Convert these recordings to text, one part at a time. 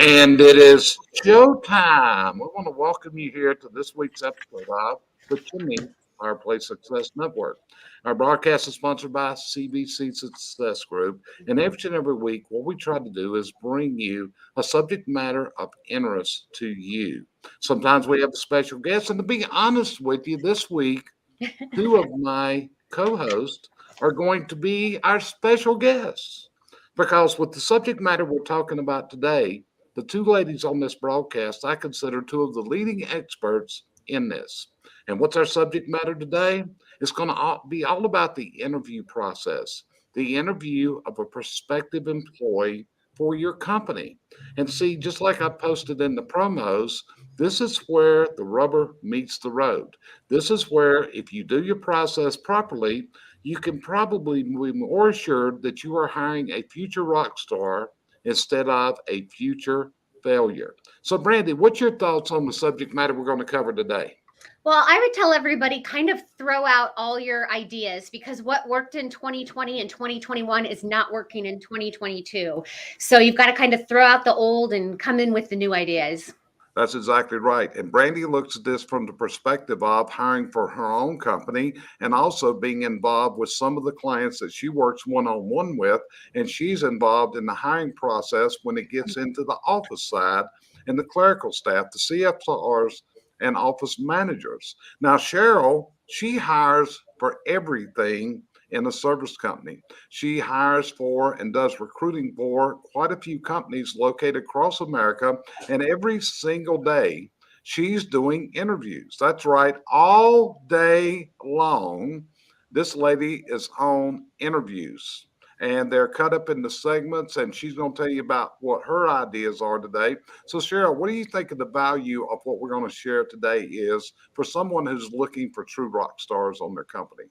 And it is showtime. We want to welcome you here to this week's episode of the Chimney Fireplace Success Network. Our broadcast is sponsored by CBC Success Group. And each and every week, what we try to do is bring you a subject matter of interest to you. Sometimes we have a special guest. And to be honest with you, this week, two of my co hosts are going to be our special guests. Because with the subject matter we're talking about today, the two ladies on this broadcast I consider two of the leading experts in this. And what's our subject matter today? It's going to be all about the interview process, the interview of a prospective employee for your company. And see, just like I posted in the promos, this is where the rubber meets the road. This is where, if you do your process properly, you can probably be more assured that you are hiring a future rock star instead of a future failure. So, Brandi, what's your thoughts on the subject matter we're going to cover today? Well, I would tell everybody kind of throw out all your ideas because what worked in 2020 and 2021 is not working in 2022. So you've got to kind of throw out the old and come in with the new ideas. That's exactly right. And Brandi looks at this from the perspective of hiring for her own company and also being involved with some of the clients that she works one on one with. And she's involved in the hiring process when it gets into the office side and the clerical staff, the CFRs and office managers. Now, Sheryl, she hires for everything in a service company. She hires for and does recruiting for quite a few companies located across America. And every single day, she's doing interviews. That's right, all day long. This lady is on interviews. And they're cut up into segments, and she's going to tell you about what her ideas are today. So, Sheryl, what do you think of the value of what we're going to share today is for someone who's looking for true rock stars on their company?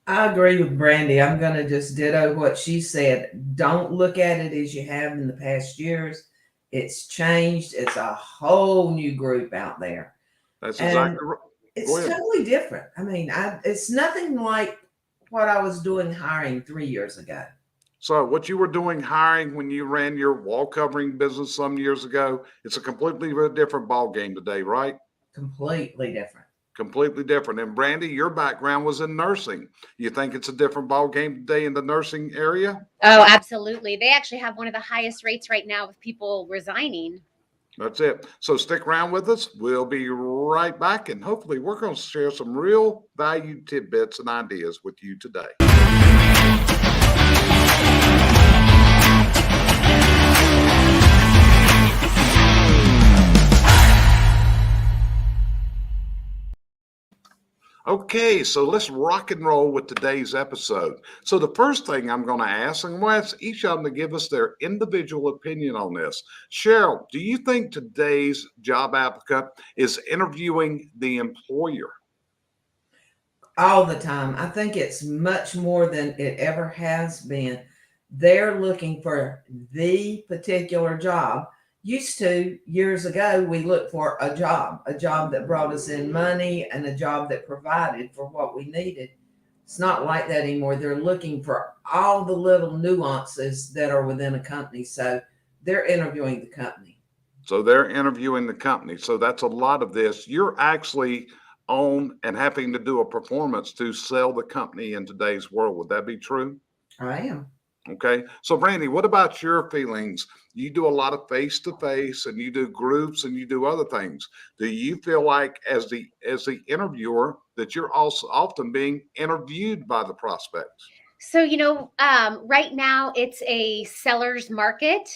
I agree with Brandy. I'm going to just ditto what she said. Don't look at it as you have in the past years. It's changed. It's a whole new group out there. That's And exactly right. Go it's ahead. totally different. I mean, it's nothing like what I was doing hiring 3 years ago. So, what you were doing hiring when you ran your wall covering business some years ago, it's a completely different ball game today, right? Completely different. Completely different. And Brandi, your background was in nursing. You think it's a different ball game today in the nursing area? Oh, absolutely. They actually have one of the highest rates right now of people resigning. That's it. So stick around with us. We'll be right back, and hopefully, we're going to share some real value tidbits and ideas with you today. Okay, so let's rock and roll with today's episode. So the first thing I'm going to ask, and we'll ask each of them to give us their individual opinion on this. Sheryl, do you think today's job applicant is interviewing the employer? All the time. I think it's much more than it ever has been. They're looking for the particular job. Used to, years ago, we looked for a job that brought us in money and a job that provided for what we needed. It's not like that anymore. They're looking for all the little nuances that are within a company. So they're interviewing the company. So they're interviewing the company. So that's a lot of this. You're actually on and having to do a performance to sell the company in today's world. Would that be true? I am. Okay. So, Brandi, what about your feelings? You do a lot of face to face and you do groups and you do other things. Do you feel like as the interviewer that you're also often being interviewed by the prospects? So, right now it's a seller's market.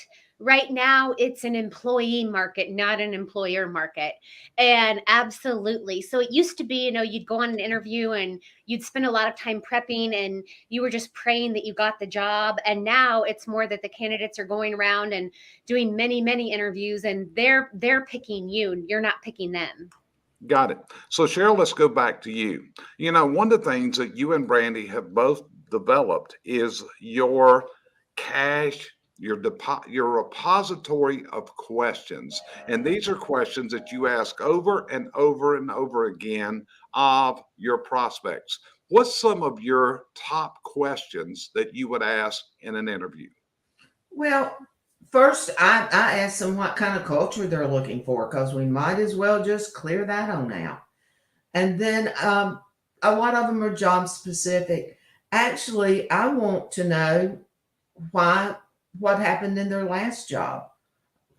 Right now it's an employee market, not an employer market. And absolutely. So it used to be, you'd go on an interview and you'd spend a lot of time prepping and you were just praying that you got the job. And now it's more that the candidates are going around and doing many, many interviews and they're picking you. You're not picking them. Got it. So, Sheryl, let's go back to you. One of the things that you and Brandi have both developed is your cache, your repository of questions. And these are questions that you ask over and over and over again of your prospects. What's some of your top questions that you would ask in an interview? Well, First, I ask them what kind of culture they're looking for because we might as well just clear that on out. And then a lot of them are job specific. Actually, I want to know why, what happened in their last job,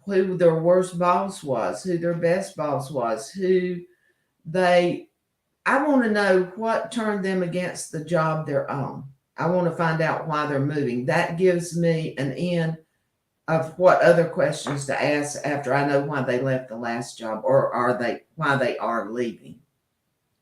who their worst boss was, who their best boss was, who they, I want to know what turned them against the job they're on. I want to find out why they're moving. That gives me an end of what other questions to ask after I know why they left the last job or are they why they are leaving.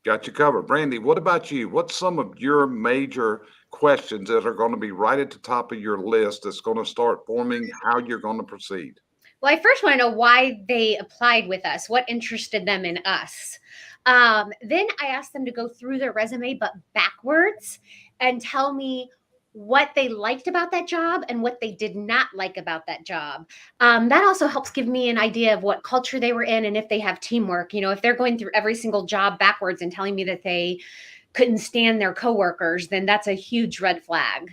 Got you covered. Brandi, what about you? What's some of your major questions that are going to be right at the top of your list that's going to start forming how you're going to proceed? Well, I first want to know why they applied with us, what interested them in us. Then I asked them to go through their resume, but backwards, and tell me what they liked about that job and what they did not like about that job. That also helps give me an idea of what culture they were in and if they have teamwork. You know, if they're going through every single job backwards and telling me that they couldn't stand their coworkers, then that's a huge red flag.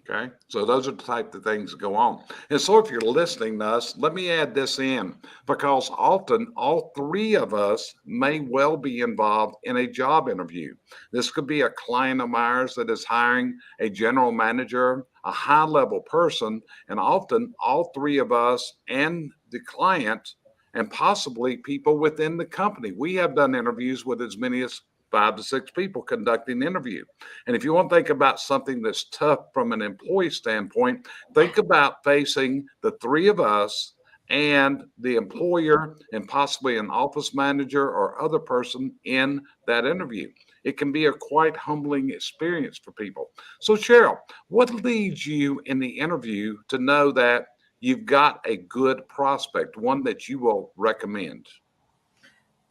Okay, so those are the type of things that go on. And so if you're listening to us, let me add this in because often all three of us may well be involved in a job interview. This could be a client of ours that is hiring a general manager, a high level person, and often all three of us and the client and possibly people within the company. We have done interviews with as many as 5 to 6 people conducting the interview. And if you want to think about something that's tough from an employee standpoint, think about facing the three of us and the employer and possibly an office manager or other person in that interview. It can be a quite humbling experience for people. So, Sheryl, what leads you in the interview to know that you've got a good prospect, one that you will recommend?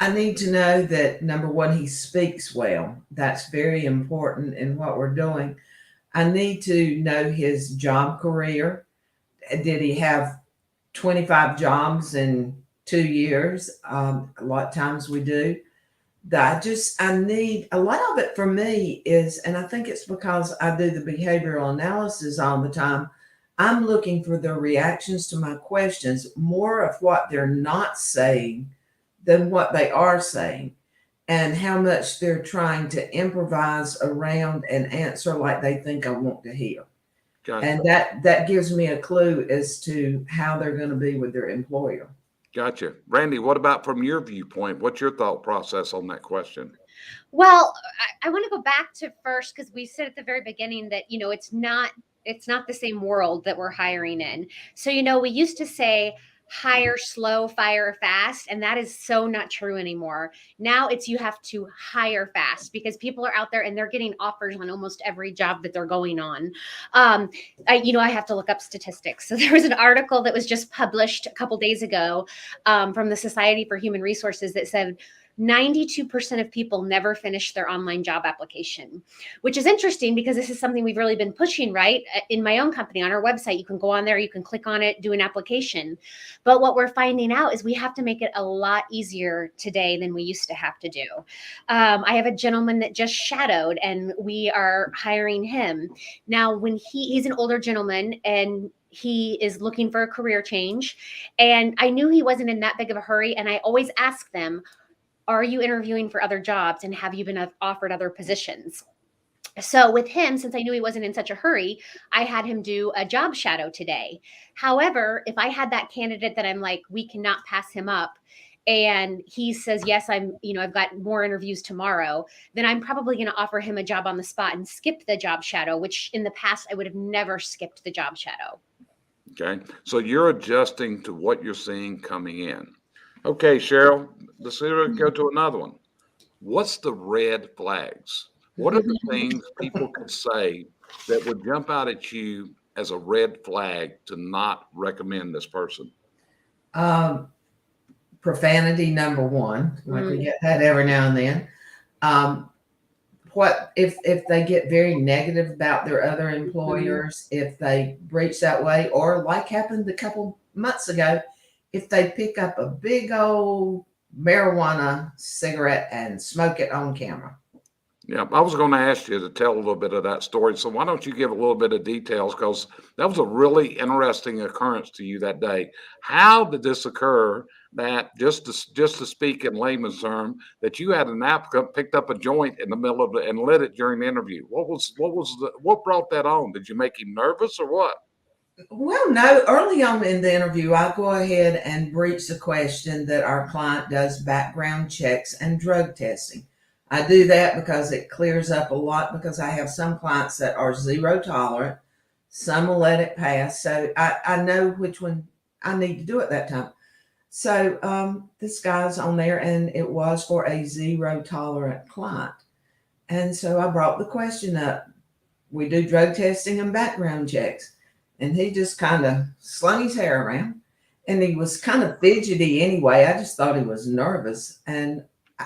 I need to know that number one, he speaks well. That's very important in what we're doing. I need to know his job career. Did he have 25 jobs in 2 years? A lot of times we do. I need a lot of it for me is, and I think it's because I do the behavioral analysis all the time. I'm looking for the reactions to my questions, more of what they're not saying than what they are saying, and how much they're trying to improvise around an answer like they think I want to hear. Gotcha. And that gives me a clue as to how they're going to be with their employer. Gotcha. Brandi, what about from your viewpoint? What's your thought process on that question? Well, I want to go back to first because we said at the very beginning that it's not the same world that we're hiring in. So we used to say hire slow, fire fast, and that is so not true anymore. Now it's you have to hire fast because people are out there and they're getting offers on almost every job that they're going on. I have to look up statistics. So there was an article that was just published a couple days ago from the Society for Human Resources that said 92% of people never finish their online job application, which is interesting because this is something we've really been pushing, right? In my own company, on our website, you can go on there, you can click on it, do an application. But what we're finding out is we have to make it a lot easier today than we used to have to do. I have a gentleman that just shadowed and we are hiring him. Now, when he's an older gentleman and he is looking for a career change. And I knew he wasn't in that big of a hurry. And I always ask them, are you interviewing for other jobs and have you been offered other positions? So with him, since I knew he wasn't in such a hurry, I had him do a job shadow today. However, if I had that candidate that I'm like, we cannot pass him up, and he says, yes, I've got more interviews tomorrow, then I'm probably going to offer him a job on the spot and skip the job shadow, which in the past I would have never skipped the job shadow. Okay. So you're adjusting to what you're seeing coming in. Okay, Sheryl, let's go to another one. What's the red flags? What are the things people could say that would jump out at you as a red flag to not recommend this person? Profanity, number one. Like we Mm. get that every now and then. What if they get very negative about their other employers, if they breach that way, or like happened a couple months ago, if they pick up a big old marijuana cigarette and smoke it on camera. Yeah, I was going to ask you to tell a little bit of that story. So why don't you give a little bit of details? Because that was a really interesting occurrence to you that day. How did this occur? That just to speak in layman's term, that you had an applicant picked up a joint in the middle of it and lit it during the interview. What brought that on? Did you make him nervous or what? Well, no, early on in the interview, I go ahead and breach the question that our client does background checks and drug testing. I do that because it clears up a lot because I have some clients that are zero tolerant. Some will let it pass. So I know which one I need to do at that time. So this guy's on there and it was for a zero tolerant client. And so I brought the question up. We do drug testing and background checks. And he just kind of slung his hair around and he was kind of fidgety anyway. I just thought he was nervous. And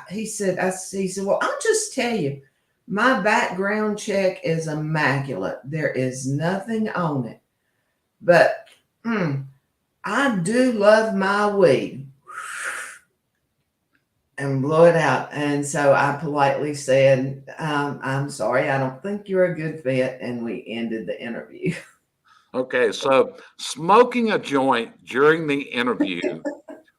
he said, well, I'll just tell you, my background check is immaculate. There is nothing on it. But I do love my weed. And blow it out. And so I politely said, I'm sorry, I don't think you're a good fit. And we ended the interview. Okay, so smoking a joint during the interview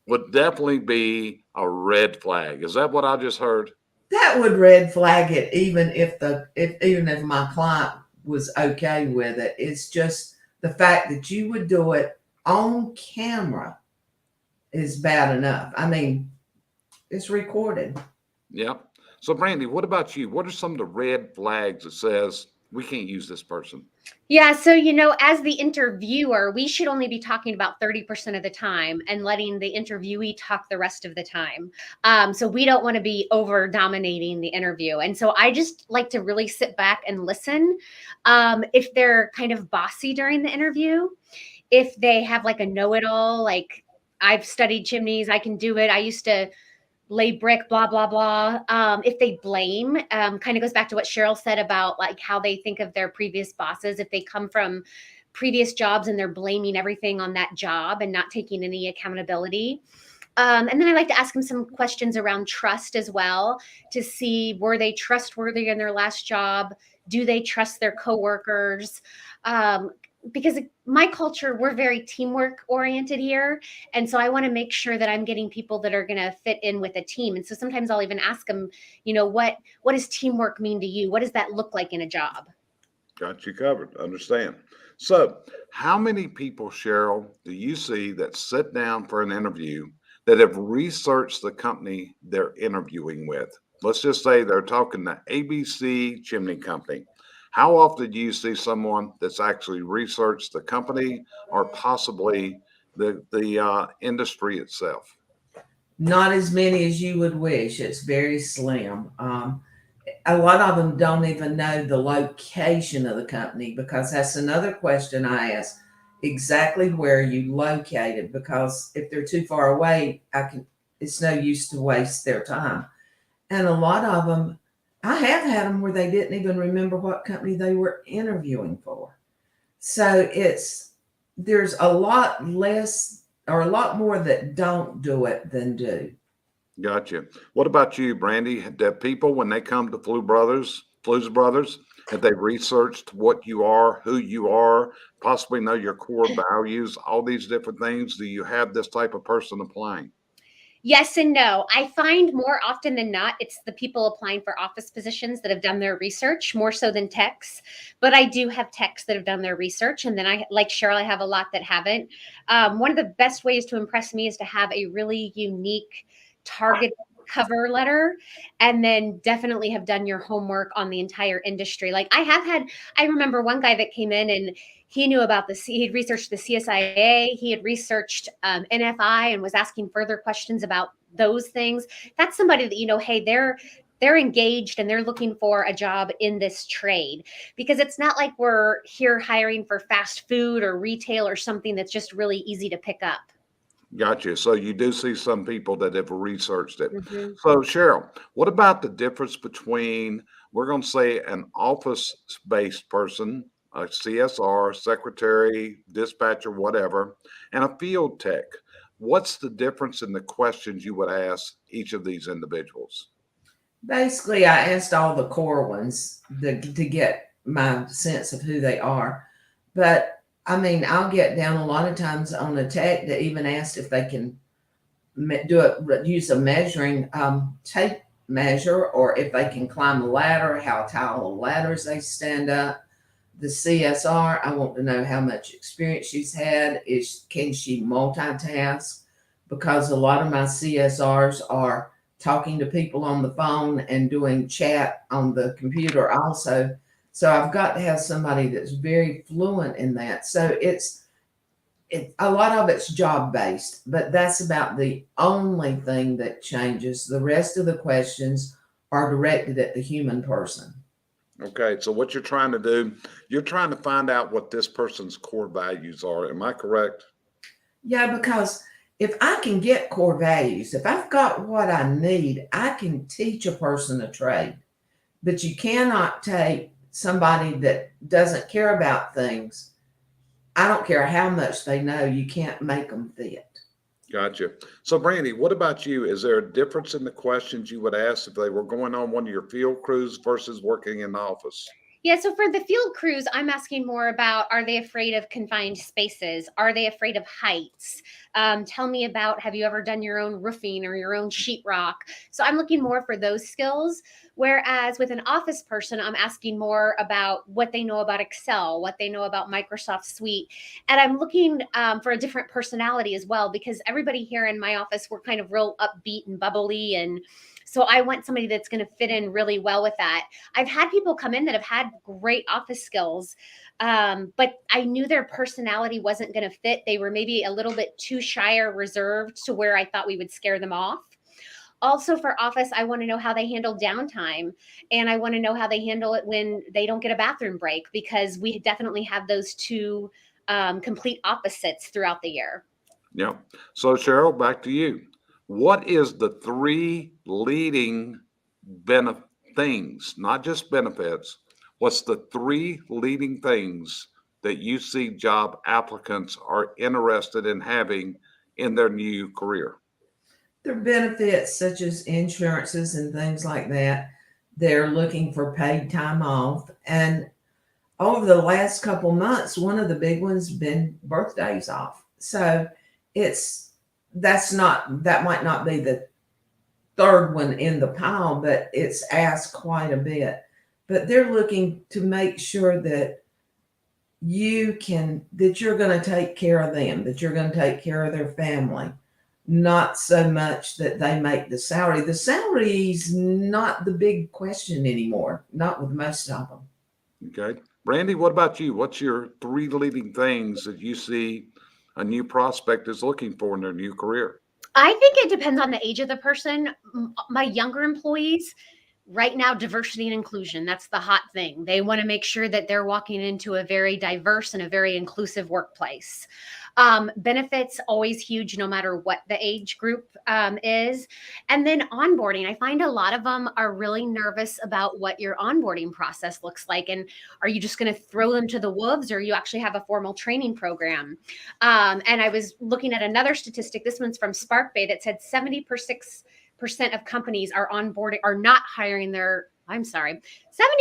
would definitely be a red flag. Is that what I just heard? That would red flag it, even if my client was okay with it. It's just the fact that you would do it on camera is bad enough. I mean, it's recorded. Yep. So, Brandi, what about you? What are some of the red flags that says we can't use this person? Yeah, so as the interviewer, we should only be talking about 30% of the time and letting the interviewee talk the rest of the time. So we don't want to be over dominating the interview. And so I just like to really sit back and listen. If they're kind of bossy during the interview, if they have like a know-it-all, like I've studied chimneys, I can do it. I used to lay brick, blah, blah, blah. If they blame, kind of goes back to what Sheryl said about like how they think of their previous bosses. If they come from previous jobs and they're blaming everything on that job and not taking any accountability. And then I like to ask them some questions around trust as well to see, were they trustworthy in their last job? Do they trust their coworkers? Because my culture, we're very teamwork oriented here. And so I want to make sure that I'm getting people that are going to fit in with a team. And so sometimes I'll even ask them, what does teamwork mean to you? What does that look like in a job? Got you covered. Understand. So, how many people, Sheryl, do you see that sit down for an interview that have researched the company they're interviewing with? Let's just say they're talking to ABC Chimney Company. How often do you see someone that's actually researched the company or possibly the industry itself? Not as many as you would wish. It's very slim. A lot of them don't even know the location of the company because that's another question I ask. Exactly where you located, because if they're too far away, it's no use to waste their time. And a lot of them, I have had them where they didn't even remember what company they were interviewing for. So there's a lot less or a lot more that don't do it than do. Gotcha. What about you, Brandi? Do people, when they come to Flues Brothers, have they researched what you are, who you are, possibly know your core values, all these different things? Do you have this type of person applying? Yes and no. I find more often than not, it's the people applying for office positions that have done their research more so than techs. But I do have techs that have done their research. And then like Sheryl, I have a lot that haven't. One of the best ways to impress me is to have a really unique target cover letter, and then definitely have done your homework on the entire industry. Like I remember one guy that came in and he knew about he had researched the CSIA, he had researched NFI and was asking further questions about those things. That's somebody that, hey, they're engaged and they're looking for a job in this trade, because it's not like we're here hiring for fast food or retail or something that's just really easy to pick up. Gotcha. So you do see some people that have researched it. Mm-hmm. So Sheryl, what about the difference between, we're going to say, an office-based person, a CSR, secretary, dispatcher, whatever, and a field tech? What's the difference in the questions you would ask each of these individuals? Basically, I asked all the core ones to get my sense of who they are. But I mean, I'll get down a lot of times on a tech that even asked if they can use a measuring tape measure, or if they can climb a ladder, how tall ladders they stand up. The CSR, I want to know how much experience she's had. Can she multitask? Because a lot of my CSRs are talking to people on the phone and doing chat on the computer also. So I've got to have somebody that's very fluent in that. So a lot of it's job based, but that's about the only thing that changes. The rest of the questions are directed at the human person. Okay, so what you're trying to do, you're trying to find out what this person's core values are. Am I correct? Yeah, because if I can get core values, if I've got what I need, I can teach a person a trade. But you cannot take somebody that doesn't care about things. I don't care how much they know, you can't make them fit. Gotcha. So, Brandi, what about you? Is there a difference in the questions you would ask if they were going on one of your field crews versus working in the office? Yeah, so for the field crews, I'm asking more about, are they afraid of confined spaces? Are they afraid of heights? Tell me about, have you ever done your own roofing or your own sheetrock? So I'm looking more for those skills. Whereas with an office person, I'm asking more about what they know about Excel, what they know about Microsoft Suite. And I'm looking for a different personality as well, because everybody here in my office, we're kind of real upbeat and bubbly. And so I want somebody that's going to fit in really well with that. I've had people come in that have had great office skills, but I knew their personality wasn't going to fit. They were maybe a little bit too shy or reserved to where I thought we would scare them off. Also for office, I want to know how they handle downtime, and I want to know how they handle it when they don't get a bathroom break, because we definitely have those two complete opposites throughout the year. Yeah. So, Sheryl, back to you. What is the three leading things, not just benefits? What's the three leading things that you see job applicants are interested in having in their new career? There are benefits such as insurances and things like that. They're looking for paid time off. And over the last couple months, one of the big ones been birthdays off. So it's that might not be the third one in the pile, but it's asked quite a bit. But they're looking to make sure that you're going to take care of them, that you're going to take care of their family, not so much that they make the salary. The salary's not the big question anymore, not with most of them. Okay. Brandi, what about you? What's your three leading things that you see a new prospect is looking for in their new career? I think it depends on the age of the person. My younger employees, right now, diversity and inclusion, that's the hot thing. They want to make sure that they're walking into a very diverse and a very inclusive workplace. Benefits, always huge, no matter what the age group is. And then onboarding. I find a lot of them are really nervous about what your onboarding process looks like. And are you just going to throw them to the wolves, or you actually have a formal training program? And I was looking at another statistic. This one's from Spark Bay that said 70% of companies are onboarding, are not hiring their, I'm sorry,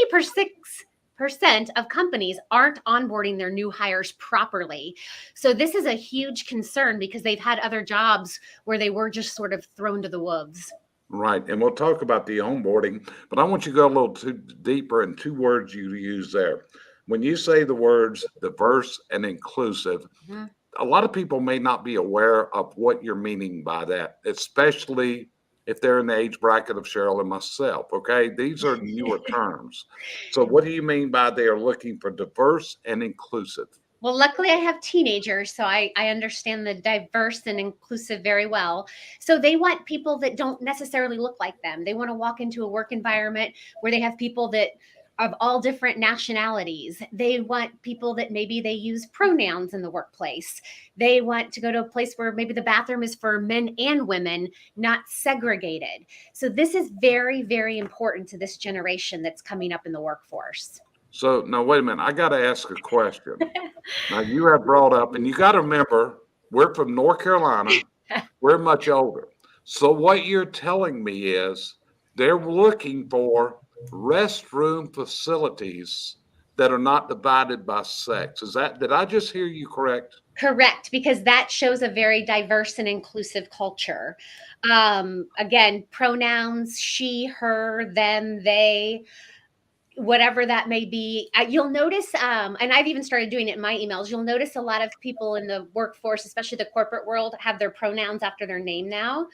76% of companies aren't onboarding their new hires properly. So this is a huge concern, because they've had other jobs where they were just sort of thrown to the wolves. Right. And we'll talk about the onboarding, but I want you to go a little too deeper in two words you use there. When you say the words diverse and inclusive, Mhm. a lot of people may not be aware of what you're meaning by that, especially if they're in the age bracket of Sheryl and myself. Okay. These are newer terms. So, what do you mean by they are looking for diverse and inclusive? Well, luckily I have teenagers, so I understand the diverse and inclusive very well. So they want people that don't necessarily look like them. They want to walk into a work environment where they have people that of all different nationalities. They want people that maybe they use pronouns in the workplace. They want to go to a place where maybe the bathroom is for men and women, not segregated. So this is very, very important to this generation that's coming up in the workforce. So, now wait a minute. I got to ask a question. Now, you have brought up, and you got to remember, we're from North Carolina. We're much older. So, what you're telling me is They're looking for restroom facilities that are not divided by sex. Did I just hear you correct? Correct, because that shows a very diverse and inclusive culture. Again, pronouns she, her, them, they, whatever that may be. You'll notice, and I've even started doing it in my emails, you'll notice a lot of people in the workforce, especially the corporate world, have their pronouns after their name now.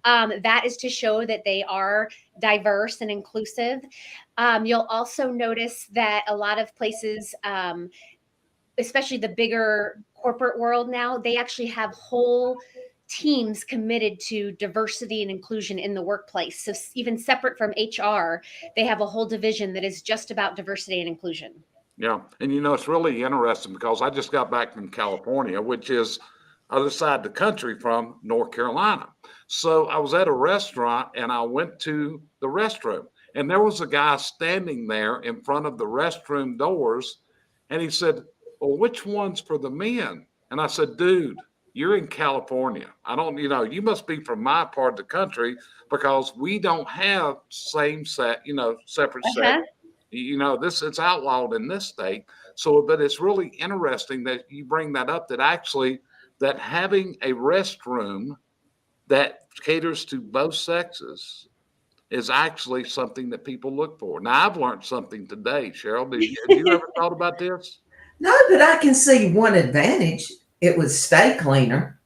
That is to show that they are diverse and inclusive. You'll also notice that a lot of places, especially the bigger corporate world now, they actually have whole teams committed to diversity and inclusion in the workplace. So even separate from HR, they have a whole division that is just about diversity and inclusion. Yeah. And it's really interesting because I just got back from California, which is other side of the country from North Carolina. So I was at a restaurant and I went to the restroom and there was a guy standing there in front of the restroom doors. And he said, well, which one's for the men? And I said, dude, you're in California. I don't, you must be from my part of the country because we don't have same sex, separate sex. This it's outlawed in this state. So, but it's really interesting that you bring that up, that actually that having a restroom that caters to both sexes is actually something that people look for. Now, I've learned something today, Sheryl. Have you ever thought about this? No, but I can see one advantage. It would stay cleaner.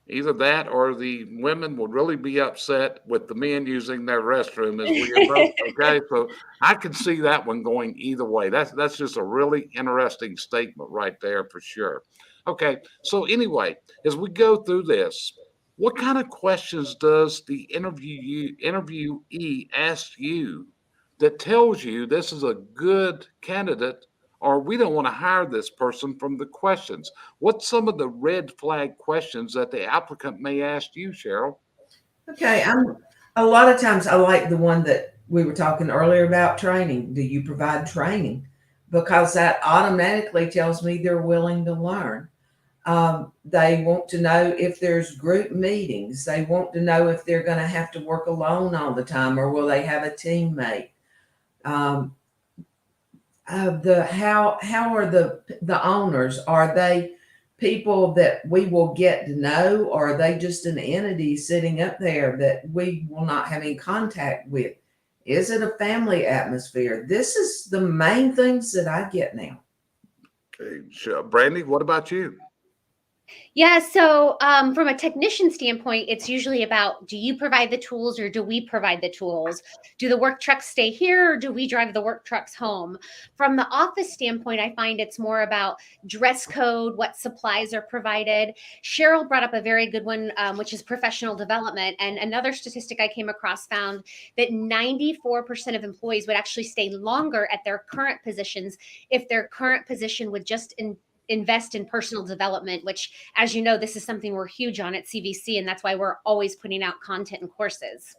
Either that or the women would really be upset with the men using their restroom as we approach. Okay, so I can see that one going either way. That's just a really interesting statement right there for sure. Okay, so anyway, as we go through this, what kind of questions does the interviewee ask you that tells you this is a good candidate or we don't want to hire this person from the questions? What's some of the red flag questions that the applicant may ask you, Sheryl? Okay, a lot of times I like the one that we were talking earlier about training. Do you provide training? Because that automatically tells me they're willing to learn. They want to know if there's group meetings. They want to know if they're going to have to work alone all the time or will they have a teammate. How are the owners? Are they people that we will get to know, or are they just an entity sitting up there that we will not have any contact with? Is it a family atmosphere? This is the main things that I get now. Okay, Brandi, what about you? Yeah, so from a technician standpoint, it's usually about, do you provide the tools or do we provide the tools? Do the work trucks stay here or do we drive the work trucks home? From the office standpoint, I find it's more about dress code, what supplies are provided. Sheryl brought up a very good one, which is professional development. And another statistic I came across found that 94% of employees would actually stay longer at their current positions if their current position would just invest in personal development, which, as you know, this is something we're huge on at CVC, and that's why we're always putting out content and courses.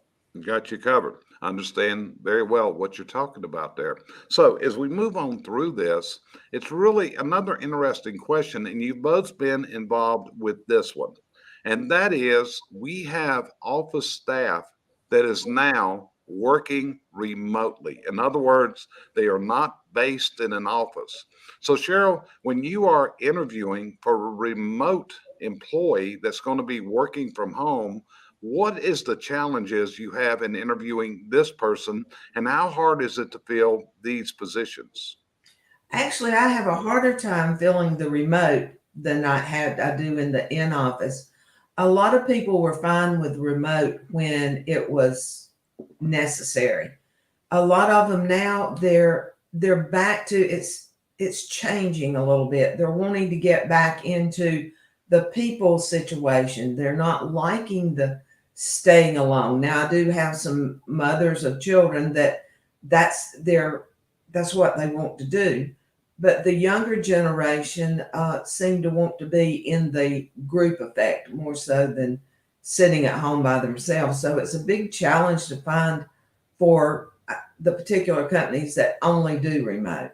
Got you covered. I understand very well what you're talking about there. So as we move on through this, it's really another interesting question, and you've both been involved with this one. And that is, we have office staff that is now working remotely. In other words, they are not based in an office. So Sheryl, when you are interviewing for a remote employee that's going to be working from home, what is the challenges you have in interviewing this person and how hard is it to fill these positions? Actually, I have a harder time filling the remote than I do in the in office. A lot of people were fine with remote when it was necessary. A lot of them now they're back to it's changing a little bit. They're wanting to get back into the people situation. They're not liking the staying alone. Now I do have some mothers of children that's what they want to do. But the younger generation seem to want to be in the group effect more so than sitting at home by themselves. So it's a big challenge to find for the particular companies that only do remote.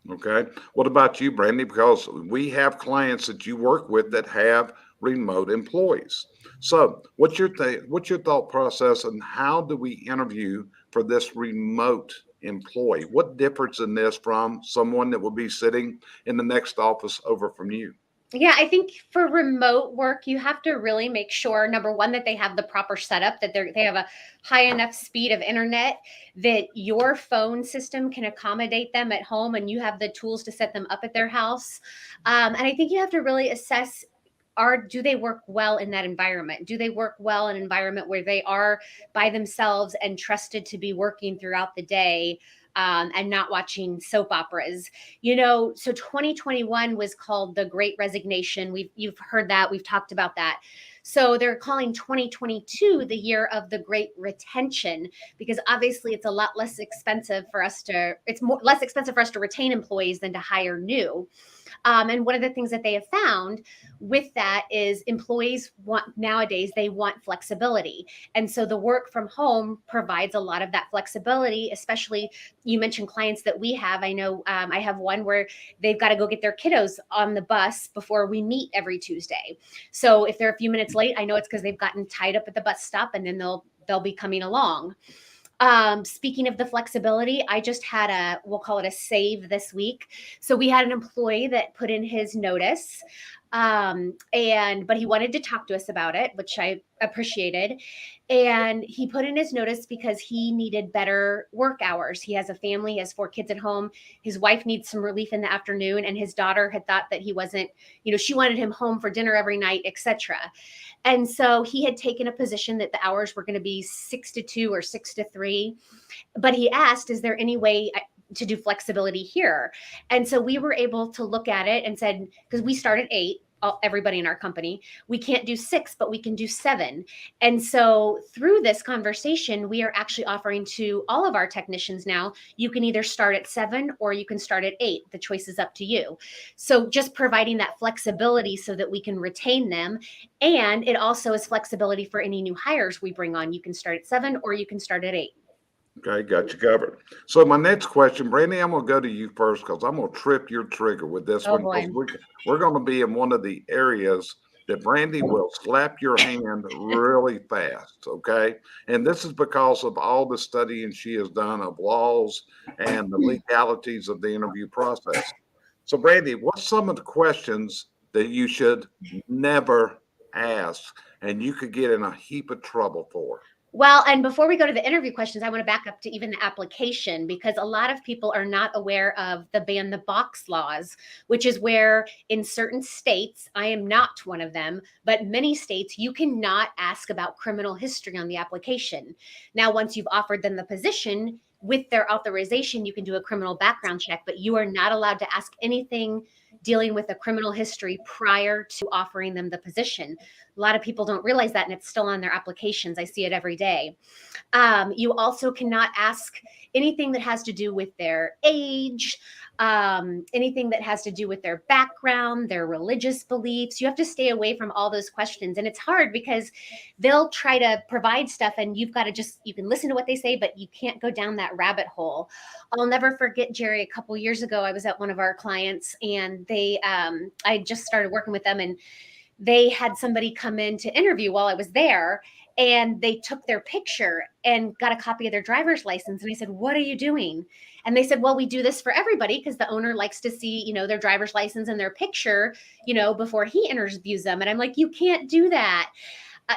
Okay. What about you, Brandi? Because we have clients that you work with that have remote employees. So what's your thought process, and how do we interview for this remote employee? What difference in this from someone that will be sitting in the next office over from you? Yeah, I think for remote work, you have to really make sure, number one, that they have the proper setup, that they have a high enough speed of internet, that your phone system can accommodate them at home, and you have the tools to set them up at their house. And I think you have to really assess, do they work well in that environment? Do they work well in an environment where they are by themselves and trusted to be working throughout the day, and not watching soap operas? So 2021 was called the Great Resignation. You've heard that. We've talked about that. So they're calling 2022 the year of the Great Retention, because obviously it's a lot less expensive for us to, less expensive for us to retain employees than to hire new. And one of the things that they have found with that is employees nowadays, they want flexibility. And so the work from home provides a lot of that flexibility, especially, you mentioned clients that we have. I know I have one where they've got to go get their kiddos on the bus before we meet every Tuesday. So if they're a few minutes late, I know it's because they've gotten tied up at the bus stop, and then they'll be coming along. Speaking of the flexibility, I just had we'll call it a save this week. So we had an employee that put in his notice, but he wanted to talk to us about it, which I appreciated. And he put in his notice because he needed better work hours. He has a family, he has 4 kids at home. His wife needs some relief in the afternoon, and his daughter had thought that he wasn't, she wanted him home for dinner every night, etc. And so he had taken a position that the hours were going to be 6 to 2 or 6 to 3. But he asked, is there any way to do flexibility here? And so we were able to look at it and said, because we start at 8, everybody in our company, we can't do 6, but we can do 7. And so through this conversation, we are actually offering to all of our technicians now, you can either start at 7 or you can start at 8. The choice is up to you. So just providing that flexibility so that we can retain them. And it also is flexibility for any new hires we bring on. You can start at 7 or you can start at 8. Okay, got you covered. So my next question, Brandi, I'm going to go to you first, because I'm going to trip your trigger with this one. Boy. We're going to be in one of the areas that Brandi will slap your hand really fast, okay? And this is because of all the studying she has done of laws and the legalities of the interview process. So Brandi, what's some of the questions that you should never ask and you could get in a heap of trouble for? Well, and before we go to the interview questions, I want to back up to even the application, because a lot of people are not aware of the ban the box laws, which is where in certain states, I am not one of them, but many states, you cannot ask about criminal history on the application. Now, once you've offered them the position, with their authorization, you can do a criminal background check, but you are not allowed to ask anything dealing with a criminal history prior to offering them the position. A lot of people don't realize that, and it's still on their applications. I see it every day. You also cannot ask anything that has to do with their age, anything that has to do with their background, their religious beliefs. You have to stay away from all those questions. And it's hard because they'll try to provide stuff, and you've got to you can listen to what they say, but you can't go down that rabbit hole. I'll never forget, Jerry, a couple years ago, I was at one of our clients, and I just started working with them, and they had somebody come in to interview while I was there, and they took their picture and got a copy of their driver's license. And I said, "What are you doing?" And they said, "Well, we do this for everybody because the owner likes to see, their driver's license and their picture, before he interviews them." And I'm like, "You can't do that."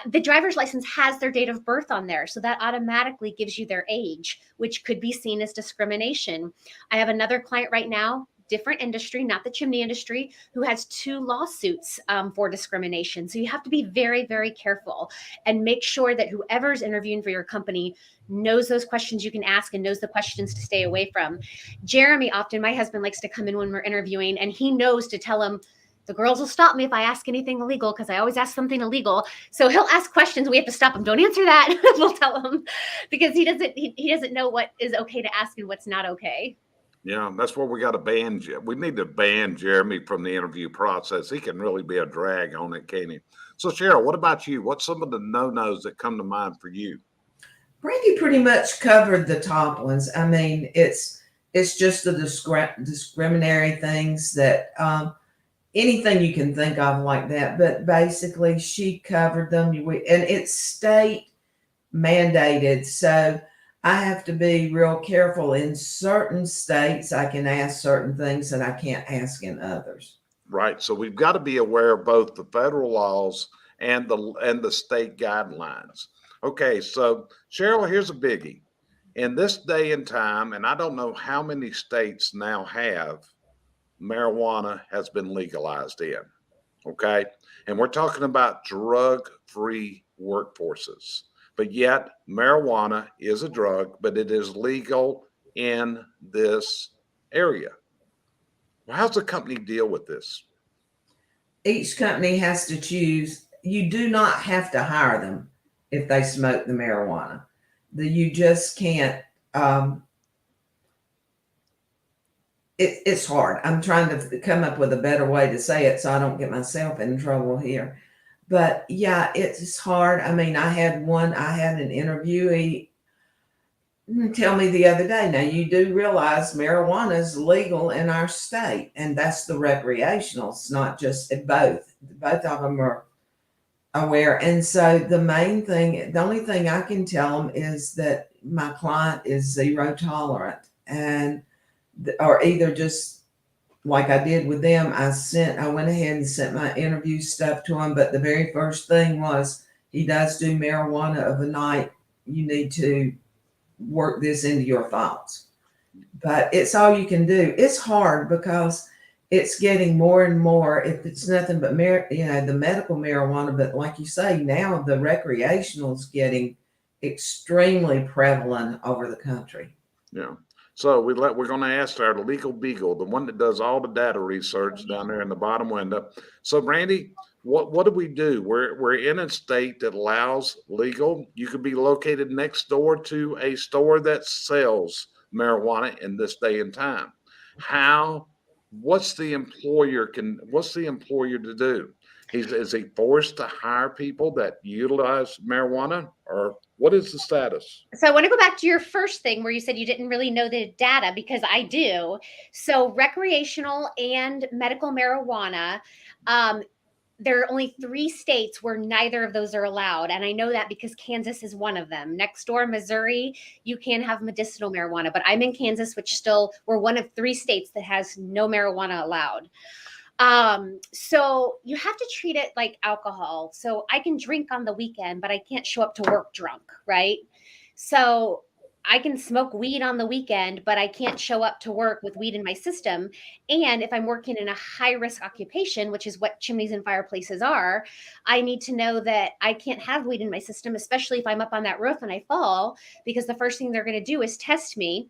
The driver's license has their date of birth on there. So that automatically gives you their age, which could be seen as discrimination. I have another client right now, different industry, not the chimney industry, who has 2 lawsuits for discrimination. So you have to be very, very careful and make sure that whoever's interviewing for your company knows those questions you can ask and knows the questions to stay away from. Jeremy, often, my husband, likes to come in when we're interviewing, and he knows to tell him, the girls will stop me if I ask anything illegal, because I always ask something illegal. So he'll ask questions. We have to stop him. Don't answer that. We'll tell him, because he doesn't know what is okay to ask and what's not okay. Yeah, that's where we got to ban. We need to ban Jeremy from the interview process. He can really be a drag on it, can't he? So Sheryl, what about you? What's some of the no-nos that come to mind for you? Brandi pretty much covered the top ones. I mean, it's just the discriminatory things that anything you can think of like that. But basically, she covered them, and it's state mandated. So I have to be real careful. In certain states, I can ask certain things that I can't ask in others. Right. So we've got to be aware of both the federal laws and the state guidelines. Okay, so Sheryl, here's a biggie. In this day and time, and I don't know how many states now have marijuana has been legalized in. Okay. And we're talking about drug-free workforces. But yet marijuana is a drug, but it is legal in this area. Well, how's the company deal with this? Each company has to choose. You do not have to hire them if they smoke the marijuana. You just can't. It's hard. I'm trying to come up with a better way to say it so I don't get myself in trouble here. But yeah, it's hard. I mean, I had an interviewee tell me the other day, now you do realize marijuana is legal in our state, and that's the recreational. It's not just both. Both of them are aware. And so the only thing I can tell them is that my client is zero tolerant, and or either just like I did with them, I went ahead and sent my interview stuff to him. But the very first thing was, he does do marijuana of a night. You need to work this into your files. But it's all you can do. It's hard because it's getting more and more. If it's nothing but the medical marijuana, but like you say, now the recreational is getting extremely prevalent over the country. Yeah. So we're going to ask our legal beagle, the one that does all the data research down there in the bottom window. So Brandi, what do we do? We're in a state that allows legal. You could be located next door to a store that sells marijuana in this day and time. What's the employer to do? Is he forced to hire people that utilize marijuana, or what is the status? So I want to go back to your first thing where you said you didn't really know the data, because I do. So recreational and medical marijuana, there are only 3 states where neither of those are allowed. And I know that because Kansas is one of them. Next door, Missouri, you can have medicinal marijuana, but I'm in Kansas, which we're one of 3 states that has no marijuana allowed. So you have to treat it like alcohol. So I can drink on the weekend, but I can't show up to work drunk, right? So I can smoke weed on the weekend, but I can't show up to work with weed in my system. And if I'm working in a high risk occupation, which is what chimneys and fireplaces are, I need to know that I can't have weed in my system, especially if I'm up on that roof and I fall, because the first thing they're going to do is test me.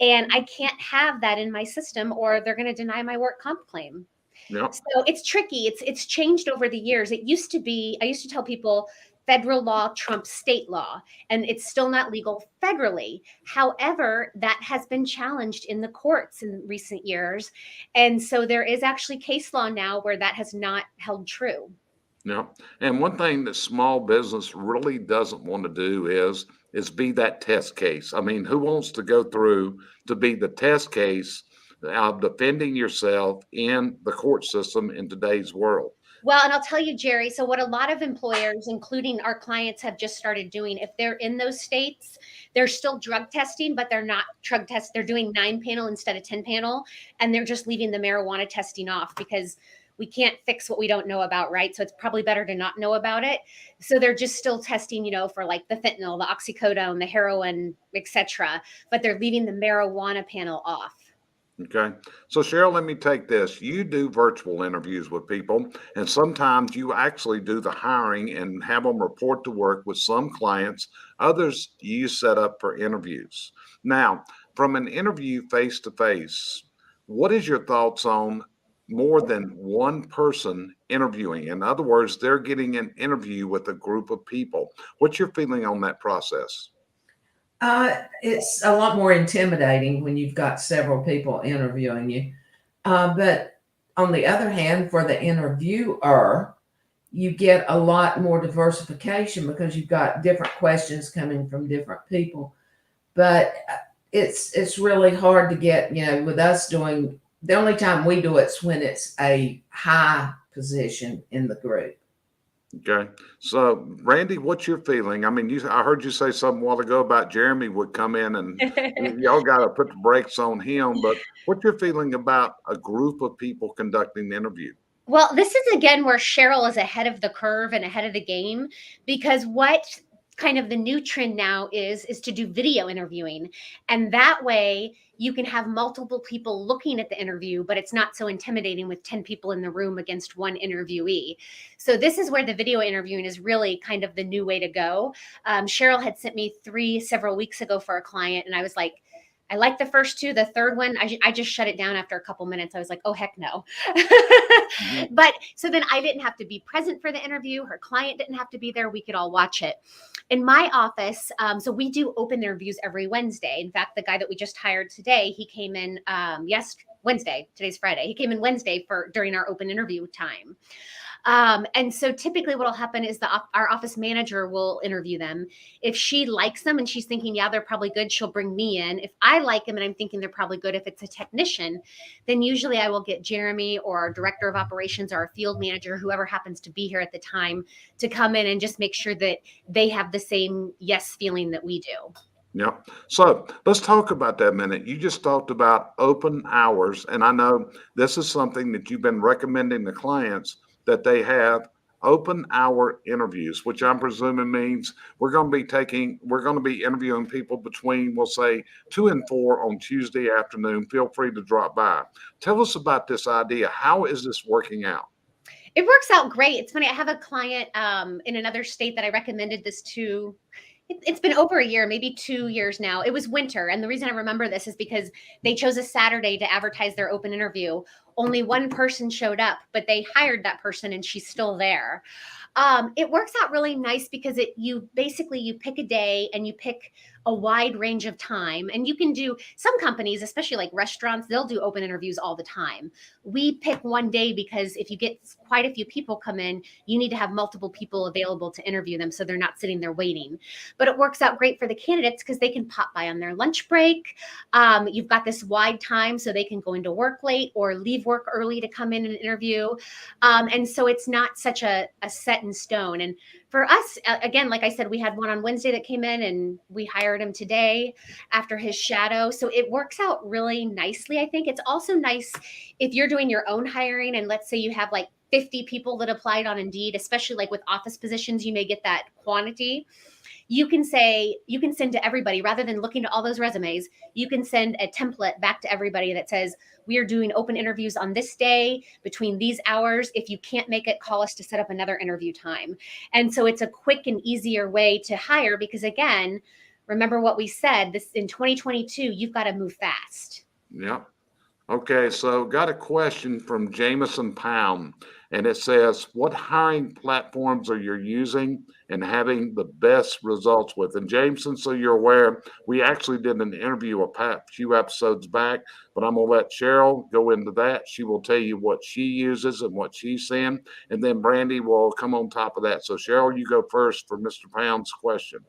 And I can't have that in my system, or they're going to deny my work comp claim. Yep. So it's tricky. It's changed over the years. I used to tell people federal law trumps state law, and it's still not legal federally. However, that has been challenged in the courts in recent years. And so there is actually case law now where that has not held true. Yeah. And one thing that small business really doesn't want to do is be that test case. I mean, who wants to go through to be the test case of defending yourself in the court system in today's world? Well, and I'll tell you, Jerry, so what a lot of employers, including our clients, have just started doing, if they're in those states, they're still drug testing, but they're not drug tests. They're doing 9-panel instead of 10-panel, and they're just leaving the marijuana testing off, because we can't fix what we don't know about, right? So it's probably better to not know about it. So they're just still testing, for like the fentanyl, the oxycodone, the heroin, etc. But they're leaving the marijuana panel off. Okay. So Sheryl, let me take this. You do virtual interviews with people, and sometimes you actually do the hiring and have them report to work with some clients. Others you set up for interviews. Now, from an interview face to face, what is your thoughts on more than one person interviewing? In other words, they're getting an interview with a group of people. What's your feeling on that process? It's a lot more intimidating when you've got several people interviewing you. But on the other hand, for the interviewer, you get a lot more diversification because you've got different questions coming from different people. But it's really hard to get, with us doing The only time we do it's when it's a high position in the group. Okay. So, Randy, what's your feeling? I mean, I heard you say something a while ago about Jeremy would come in and y'all got to put the brakes on him. But what's your feeling about a group of people conducting the interview? Well, this is again where Sheryl is ahead of the curve and ahead of the game, because what kind of the new trend now is to do video interviewing, and that way you can have multiple people looking at the interview, but it's not so intimidating with 10 people in the room against one interviewee. So this is where the video interviewing is really kind of the new way to go. Sheryl had sent me 3 several weeks ago for a client, and I was like, I like the first 2. The third one, I just shut it down after a couple minutes. I was like, oh, heck no. Mhm. But so then I didn't have to be present for the interview. Her client didn't have to be there. We could all watch it. In my office, so we do open interviews every Wednesday. In fact, the guy that we just hired today, he came in Wednesday. Today's Friday. He came in Wednesday during our open interview time. And so typically what will happen is our office manager will interview them. If she likes them and she's thinking, yeah, they're probably good, she'll bring me in. If I like them and I'm thinking they're probably good, if it's a technician, then usually I will get Jeremy or our director of operations or our field manager, whoever happens to be here at the time, to come in and just make sure that they have the same yes feeling that we do. Yep. So let's talk about that a minute. You just talked about open hours, and I know this is something that you've been recommending to clients that they have open hour interviews, which I'm presuming means we're going to be interviewing people between, we'll say, 2 and 4 on Tuesday afternoon. Feel free to drop by. Tell us about this idea. How is this working out? It works out great. It's funny. I have a client in another state that I recommended this to. It's been over a year, maybe 2 years now. It was winter. And the reason I remember this is because they chose a Saturday to advertise their open interview. Only one person showed up, but they hired that person and she's still there. It works out really nice because you pick a day and you pick a wide range of time, and you can do some companies, especially like restaurants, they'll do open interviews all the time. We pick one day because if you get quite a few people come in, you need to have multiple people available to interview them so they're not sitting there waiting. But it works out great for the candidates because they can pop by on their lunch break. You've got this wide time so they can go into work late or leave work early to come in and interview. And so it's not such a set in stone. And for us, again, like I said, we had one on Wednesday that came in and we hired him today after his shadow. So it works out really nicely. I think it's also nice if you're doing your own hiring and let's say you have like 50 people that applied on Indeed, especially like with office positions, you may get that quantity. You can send to everybody rather than looking at all those resumes. You can send a template back to everybody that says, we are doing open interviews on this day between these hours. If you can't make it, call us to set up another interview time. And so it's a quick and easier way to hire because, again, remember what we said, this in 2022, you've got to move fast. Yep. Okay, so got a question from Jameson Pound, and it says, "What hiring platforms are you using and having the best results with?" And Jameson, so you're aware, we actually did an interview a few episodes back, but I'm gonna let Sheryl go into that. She will tell you what she uses and what she's seeing, and then Brandi will come on top of that. So Sheryl, you go first for Mr. Pound's question.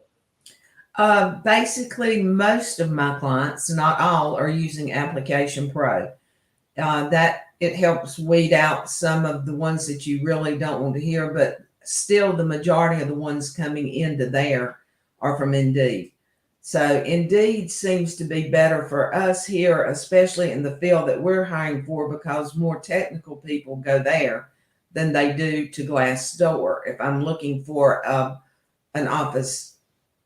Basically, most of my clients, not all, are using Application Pro. That it helps weed out some of the ones that you really don't want to hear, but still the majority of the ones coming into there are from Indeed. So Indeed seems to be better for us here, especially in the field that we're hiring for, because more technical people go there than they do to Glassdoor. If I'm looking for an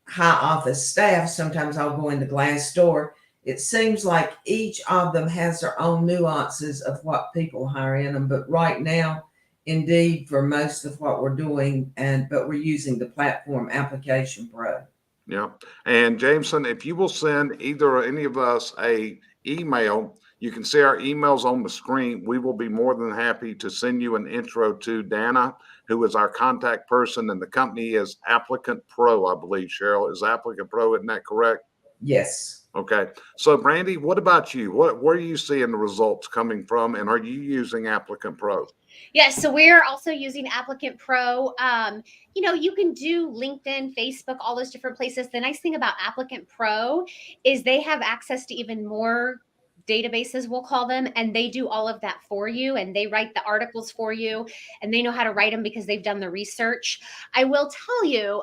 high office staff, sometimes I'll go into Glassdoor. It seems like each of them has their own nuances of what people hire in them. But right now, Indeed, for most of what we're doing, but we're using the platform Application Pro. Yeah. And Jameson, if you will send either or any of us a email, you can see our emails on the screen. We will be more than happy to send you an intro to Dana, who is our contact person, and the company is Applicant Pro, I believe. Sheryl, is Applicant Pro, isn't that correct? Yes. Okay. So Brandi, what about you? Where are you seeing the results coming from, and are you using Applicant Pro? Yes, so we're also using Applicant Pro. You can do LinkedIn, Facebook, all those different places. The nice thing about Applicant Pro is they have access to even more databases, we'll call them, and they do all of that for you, and they write the articles for you, and they know how to write them because they've done the research. I will tell you,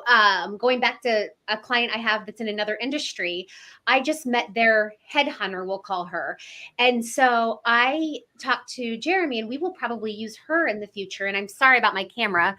going back to a client I have that's in another industry, I just met their headhunter, we'll call her. And so I talked to Jeremy, and we will probably use her in the future. And I'm sorry about my camera.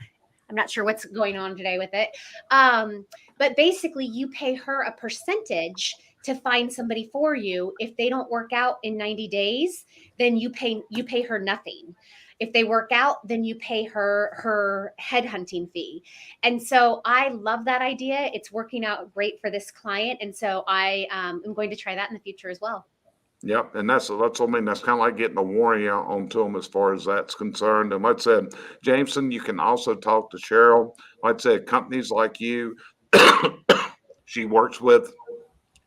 I'm not sure what's going on today with it. But basically, you pay her a percentage to find somebody for you. If they don't work out in 90 days, then you pay her nothing. If they work out, then you pay her headhunting fee. And so I love that idea. It's working out great for this client. And so I am going to try that in the future as well. Yep, and that's I mean that's kind of like getting a warranty onto them as far as that's concerned. And like I said, Jameson, you can also talk to Sheryl. Like I said, companies like you, she works with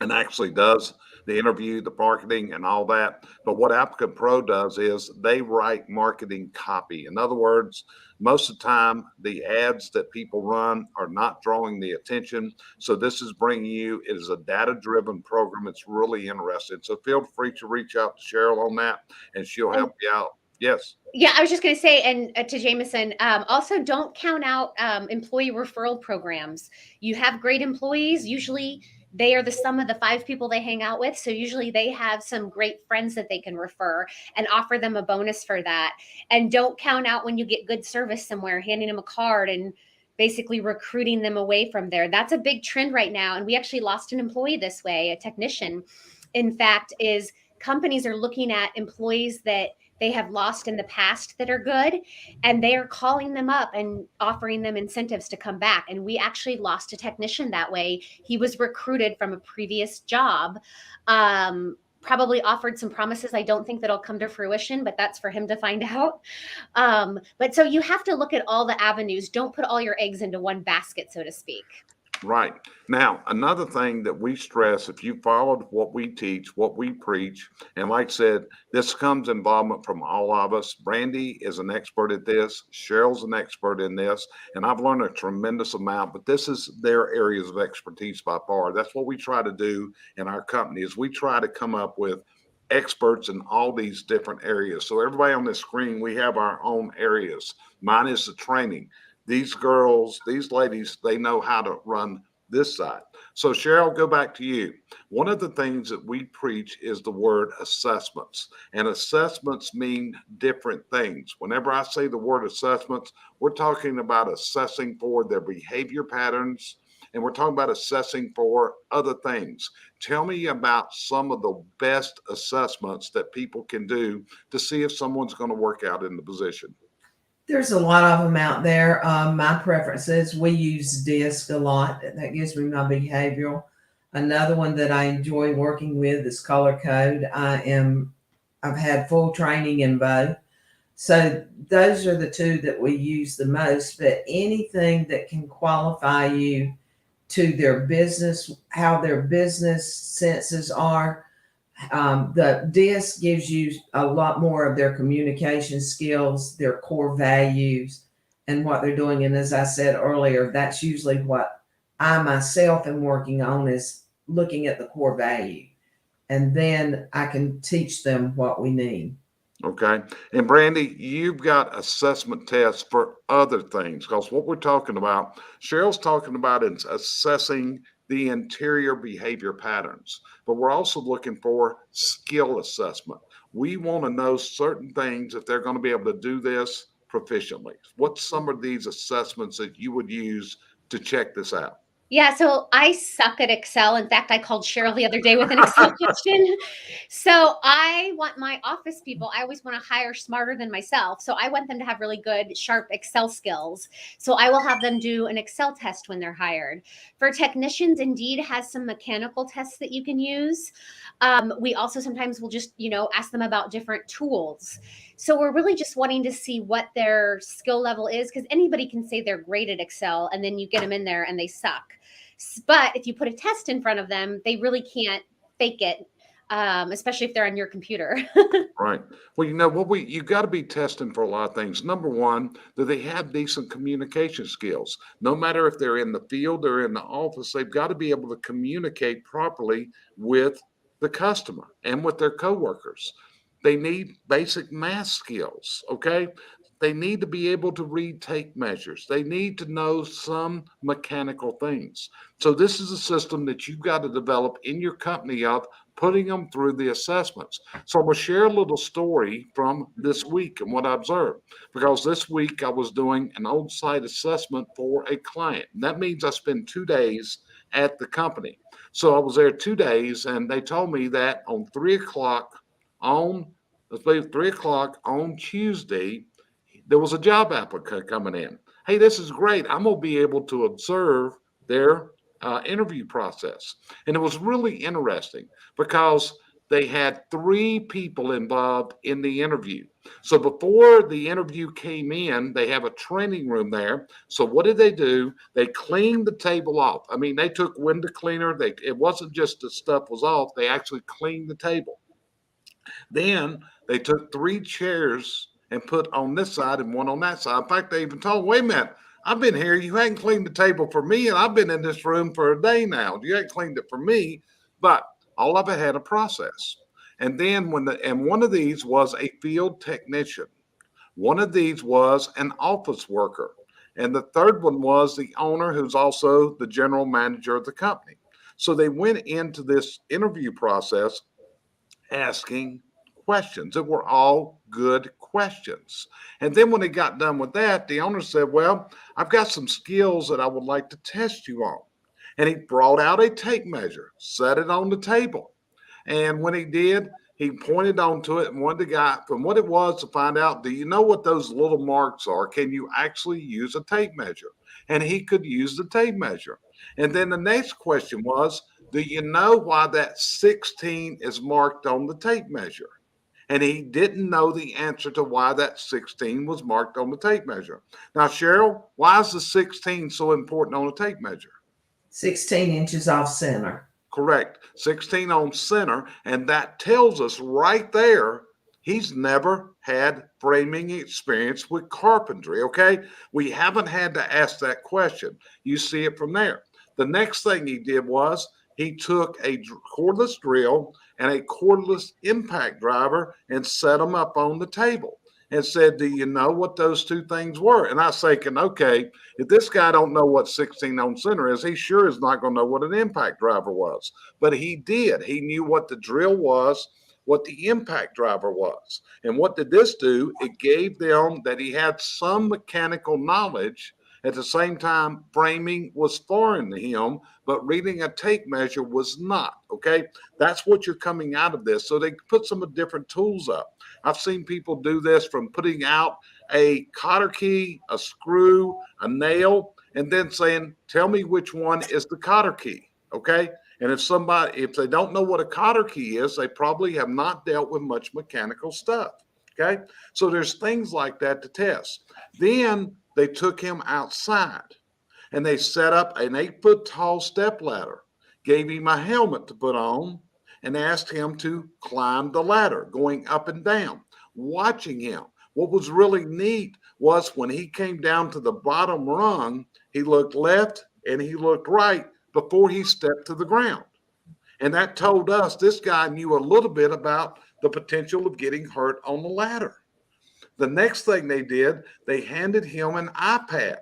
and actually does the interview, the marketing, and all that. But what Applicant Pro does is they write marketing copy. In other words, most of the time, the ads that people run are not drawing the attention. So this is bringing you, it is a data-driven program. It's really interesting. So feel free to reach out to Sheryl on that, and she'll help you out. Yes. Yeah, I was just going to say, and to Jameson, also don't count out employee referral programs. You have great employees. Usually they are the sum of the 5 people they hang out with. So usually they have some great friends that they can refer and offer them a bonus for that. And don't count out when you get good service somewhere, handing them a card and basically recruiting them away from there. That's a big trend right now. And we actually lost an employee this way, a technician. In fact, is companies are looking at employees that they have lost in the past that are good, and they are calling them up and offering them incentives to come back. And we actually lost a technician that way. He was recruited from a previous job, probably offered some promises. I don't think that'll come to fruition, but that's for him to find out. But so you have to look at all the avenues. Don't put all your eggs into one basket, so to speak. Right. Now, another thing that we stress, if you followed what we teach, what we preach, and like I said, this comes involvement from all of us. Brandi is an expert at this. Sheryl's an expert in this, and I've learned a tremendous amount, but this is their areas of expertise by far. That's what we try to do in our company is we try to come up with experts in all these different areas. So everybody on this screen, we have our own areas. Mine is the training. These girls, these ladies, they know how to run this side. So Sheryl, go back to you. One of the things that we preach is the word assessments. And assessments mean different things. Whenever I say the word assessments, we're talking about assessing for their behavior patterns, and we're talking about assessing for other things. Tell me about some of the best assessments that people can do to see if someone's going to work out in the position. There's a lot of them out there. My preferences, we use DISC a lot. That gives me my behavioral. Another one that I enjoy working with is Color Code. I've had full training in both. So those are the 2 that we use the most, but anything that can qualify you to their business, how their business senses are. The DISC gives you a lot more of their communication skills, their core values, and what they're doing. And as I said earlier, that's usually what I myself am working on is looking at the core value. And then I can teach them what we need. Okay. And Brandi, you've got assessment tests for other things because what we're talking about, Sheryl's talking about is assessing the interior behavior patterns, but we're also looking for skill assessment. We want to know certain things if they're going to be able to do this proficiently. What's some of these assessments that you would use to check this out? Yeah, so I suck at Excel. In fact, I called Sheryl the other day with an Excel question. So I want my office people, I always want to hire smarter than myself. So I want them to have really good, sharp Excel skills. So I will have them do an Excel test when they're hired. For technicians, Indeed has some mechanical tests that you can use. We also sometimes will just, ask them about different tools. So we're really just wanting to see what their skill level is because anybody can say they're great at Excel and then you get them in there and they suck. But if you put a test in front of them, they really can't fake it, especially if they're on your computer. Right. Well, you got to be testing for a lot of things. Number one, do they have decent communication skills? No matter if they're in the field or in the office, they've got to be able to communicate properly with the customer and with their coworkers. They need basic math skills, okay? They need to be able to read tape measures. They need to know some mechanical things. So this is a system that you've got to develop in your company of putting them through the assessments. So I'm going to share a little story from this week and what I observed. Because this week I was doing an on-site assessment for a client. And that means I spend 2 days at the company. So I was there 2 days, and they told me that on 3 o'clock on, let's say 3 o'clock on Tuesday, there was a job applicant coming in. Hey, this is great. I'm going to be able to observe their interview process. And it was really interesting because they had 3 people involved in the interview. So before the interview came in, they have a training room there. So what did they do? They cleaned the table off. I mean, they took window cleaner. It wasn't just the stuff was off. They actually cleaned the table. Then they took 3 chairs and put on this side and one on that side. In fact, they even told, wait a minute, I've been here. You hadn't cleaned the table for me, and I've been in this room for a day now. You hadn't cleaned it for me. But all of it had a process. And then one of these was a field technician. One of these was an office worker. And the third one was the owner, who's also the general manager of the company. So they went into this interview process asking questions that were all good questions. And then when they got done with that, the owner said, well, I've got some skills that I would like to test you on. And he brought out a tape measure, set it on the table. And when he did, he pointed onto it and wanted the guy from what it was to find out, do you know what those little marks are? Can you actually use a tape measure? And he could use the tape measure. And then the next question was, do you know why that 16 is marked on the tape measure? And he didn't know the answer to why that 16 was marked on the tape measure. Now, Sheryl, why is the 16 so important on a tape measure? 16 inches off center. Correct. 16 on center. And that tells us right there, he's never had framing experience with carpentry. Okay. We haven't had to ask that question. You see it from there. The next thing he did was he took a cordless drill and a cordless impact driver and set them up on the table and said, do you know what those 2 things were? And I was thinking, okay, if this guy don't know what 16 on center is, he sure is not going to know what an impact driver was. But he did. He knew what the drill was, what the impact driver was. And what did this do? It gave them that he had some mechanical knowledge. At the same time, framing was foreign to him, but reading a tape measure was not. Okay, that's what you're coming out of this. So they put some different tools up. I've seen people do this from putting out a cotter key, a screw, a nail, and then saying, tell me which one is the cotter key. Okay. And if they don't know what a cotter key is, they probably have not dealt with much mechanical stuff. Okay. So there's things like that to test. Then they took him outside and they set up an 8-foot tall step ladder, gave him a helmet to put on, and asked him to climb the ladder, going up and down, watching him. What was really neat was when he came down to the bottom rung, he looked left and he looked right before he stepped to the ground. And that told us this guy knew a little bit about the potential of getting hurt on the ladder. The next thing they did, they handed him an iPad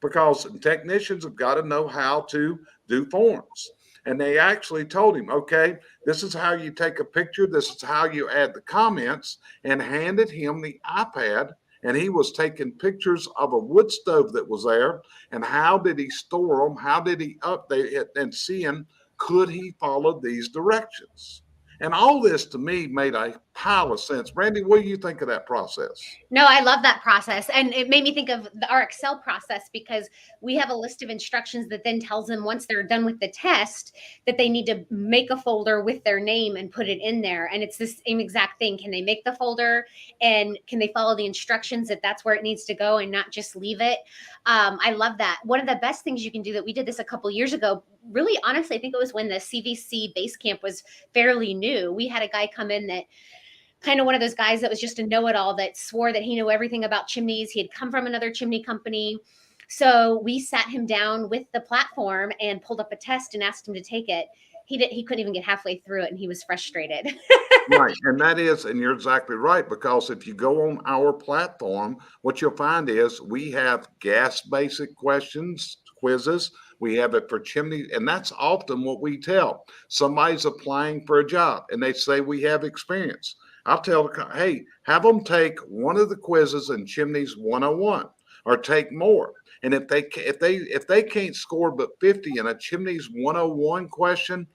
because technicians have got to know how to do forms. And they actually told him, okay, this is how you take a picture. This is how you add the comments, and handed him the iPad. And he was taking pictures of a wood stove that was there. And how did he store them? How did he update it? And seeing, could he follow these directions? And all this to me made a pile of sense. Brandi, what do you think of that process? No, I love that process. And it made me think of our Excel process, because we have a list of instructions that then tells them once they're done with the test that they need to make a folder with their name and put it in there. And it's the same exact thing. Can they make the folder, and can they follow the instructions that that's where it needs to go and not just leave it? I love that. One of the best things you can do, that we did this a couple years ago, really honestly, I think it was when the CVC base camp was fairly new. We had a guy come in that kind of one of those guys that was just a know-it-all, that swore that he knew everything about chimneys. He had come from another chimney company. So we sat him down with the platform and pulled up a test and asked him to take it. He couldn't even get halfway through it, and he was frustrated. Right. And you're exactly right, because if you go on our platform, what you'll find is we have gas basic questions, quizzes. We have it for chimney. And that's often what we tell. Somebody's applying for a job and they say we have experience. I'll tell hey, have them take one of the quizzes in Chimneys 101 or take more. And if they can't score but 50 in a Chimneys 101 question,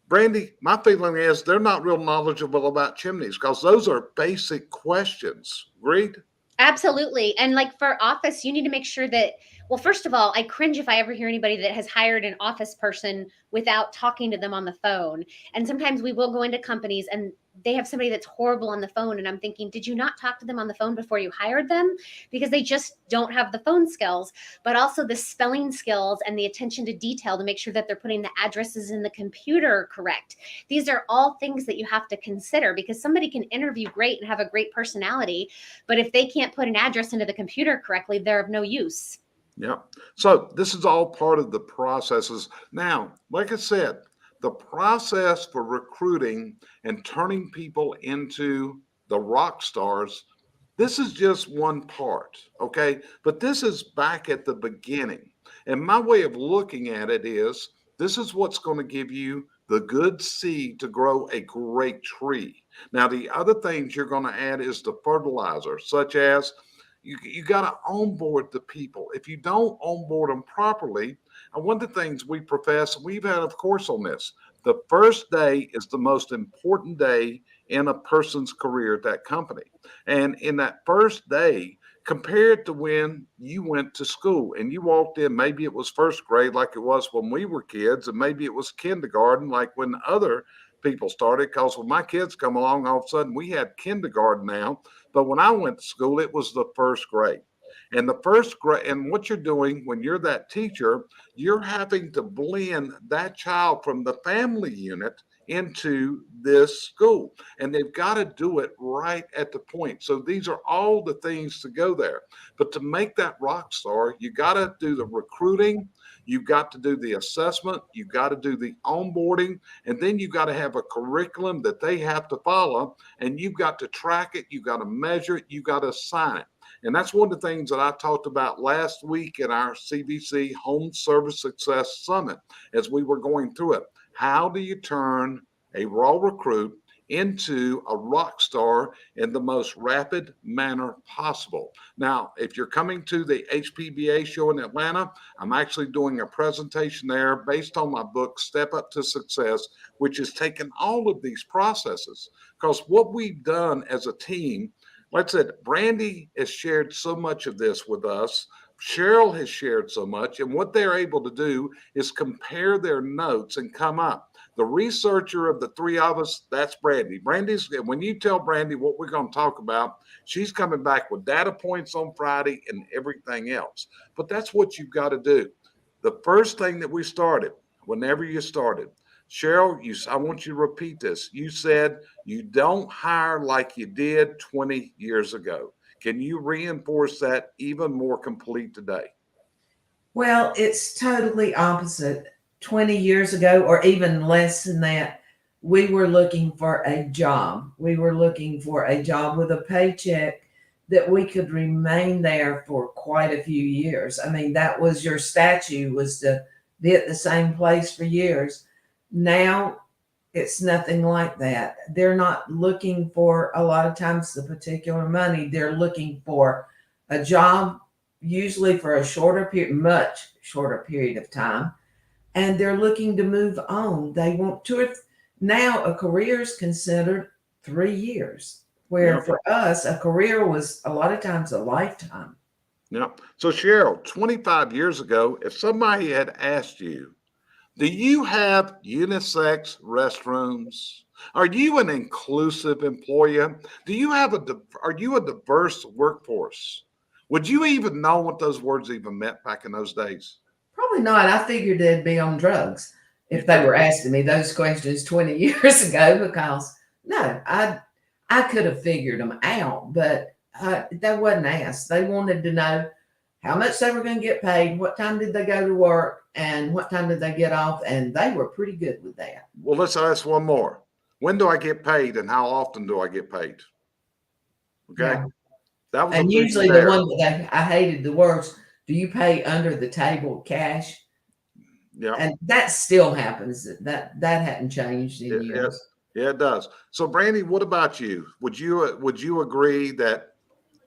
Brandi, my feeling is they're not real knowledgeable about chimneys, because those are basic questions. Agreed? Absolutely. And like for office, you need to make sure that, well, first of all, I cringe if I ever hear anybody that has hired an office person without talking to them on the phone. And sometimes we will go into companies and they have somebody that's horrible on the phone. And I'm thinking, did you not talk to them on the phone before you hired them? Because they just don't have the phone skills, but also the spelling skills and the attention to detail to make sure that they're putting the addresses in the computer correct. These are all things that you have to consider, because somebody can interview great and have a great personality, but if they can't put an address into the computer correctly, they're of no use. Yeah. So this is all part of the processes. Now, like I said, the process for recruiting and turning people into the rock stars, this is just one part, okay? But this is back at the beginning. And my way of looking at it is, this is what's going to give you the good seed to grow a great tree. Now, the other things you're going to add is the fertilizer, such as you got to onboard the people. If you don't onboard them properly, and one of the things we profess, we've had a course on this, the first day is the most important day in a person's career at that company. And in that first day, compared to when you went to school and you walked in, maybe it was first grade like it was when we were kids, and maybe it was kindergarten like when other people started, because when my kids come along, all of a sudden we had kindergarten now. But when I went to school, it was the first grade. And the first grade, and what you're doing when you're that teacher, you're having to blend that child from the family unit into this school. And they've got to do it right at the point. So these are all the things to go there. But to make that rock star, you got to do the recruiting. You've got to do the assessment. You've got to do the onboarding. And then you've got to have a curriculum that they have to follow. And you've got to track it. You've got to measure it. You've got to assign it. And that's one of the things that I talked about last week in our CVC Home Service Success Summit as we were going through it. How do you turn a raw recruit into a rock star in the most rapid manner possible? Now, if you're coming to the HPBA show in Atlanta, I'm actually doing a presentation there based on my book, Step Up to Success, which is taking all of these processes. Because what we've done as a team, like I said, Brandi has shared so much of this with us. Sheryl has shared so much, and what they're able to do is compare their notes and come up. The researcher of the three of us, that's Brandi. Brandi's, when you tell Brandi what we're going to talk about, she's coming back with data points on Friday and everything else. But that's what you've got to do. The first thing that we started, whenever you started, Sheryl, I want you to repeat this. You said you don't hire like you did 20 years ago. Can you reinforce that even more complete today? Well, it's totally opposite. 20 years ago, or even less than that, we were looking for a job. We were looking for a job with a paycheck that we could remain there for quite a few years. I mean, that was your statue, was to be at the same place for years. Now it's nothing like that. They're not looking for, a lot of times, the particular money. They're looking for a job, usually for a shorter period, much shorter period of time. And they're looking to move on. They want now a career is considered 3 years, where for us, a career was a lot of times a lifetime. Yeah. So Sheryl, 25 years ago, if somebody had asked you, do you have unisex restrooms? Are you an inclusive employer? Are you a diverse workforce? Would you even know what those words even meant back in those days? Probably not. I figured they'd be on drugs if they were asking me those questions 20 years ago, because no, I could have figured them out, but that wasn't asked. They wanted to know, how much they were going to get paid, what time did they go to work, and what time did they get off, and they were pretty good with that. Well, let's ask one more. When do I get paid, and how often do I get paid? Okay, Yeah. that was a And big usually one the there. one that I hated the worst, do you pay under the table cash? Yeah, And that still happens. That hadn't changed in years. yeah, it does. So, Brandi, what about you? Would you agree that